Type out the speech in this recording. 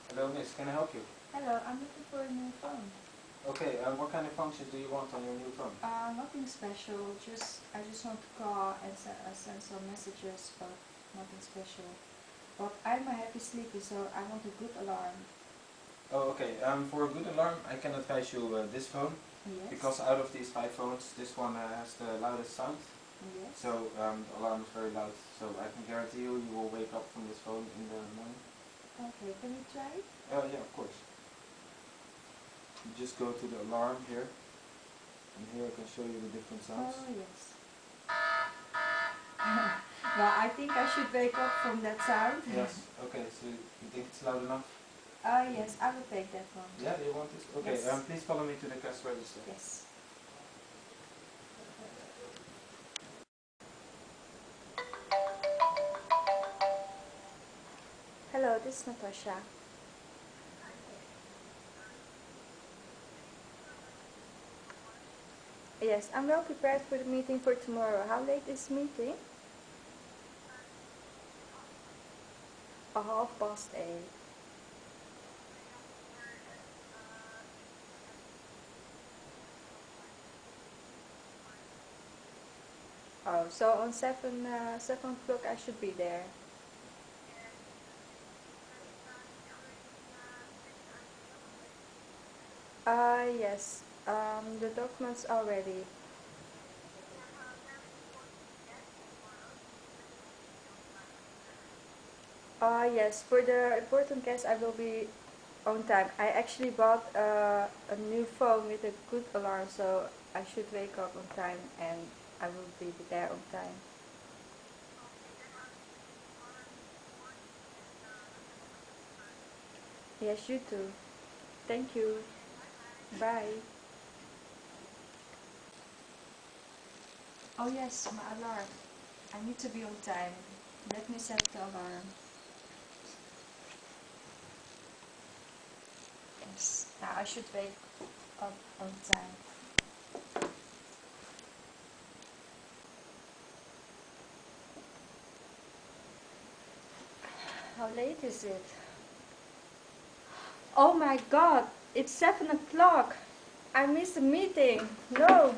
Hello, miss. Can I help you? Hello, I'm looking for a new phone. Okay, what kind of functions do you want on your new phone? Nothing special. I just want to call and send some messages, but nothing special. But I'm a heavy sleeper, so I want a good alarm. Oh, okay. For a good alarm, I can advise you this phone. Yes. Because out of these 5 phones, this one has the loudest sound. Yes. So the alarm is very loud. So I can guarantee you, you will wake up from this phone in the morning. Okay, can we try it? Yeah, of course. You just go to the alarm here. And here I can show you the different sounds. Oh, yes. Well, I think I should wake up from that sound. Yes. Okay, so you think it's loud enough? Yes, I will take that one. Yeah, you want this? Okay, Yes. please follow me to the cash register. Yes. Hello, this is Natasha. Yes, I'm well prepared for the meeting for tomorrow. How late is the meeting? 8:30. Oh, so on 7 o'clock I should be there. Yes. The documents are ready. Yes. For the important case, I will be on time. I actually bought a new phone with a good alarm, so I should wake up on time and I will be there on time. Yes, you too. Thank you. Bye. Oh yes, my alarm. I need to be on time. Let me set the alarm. Yes. Now I should wake up on time. How late is it? Oh my god, it's 7 o'clock. I missed the meeting. No.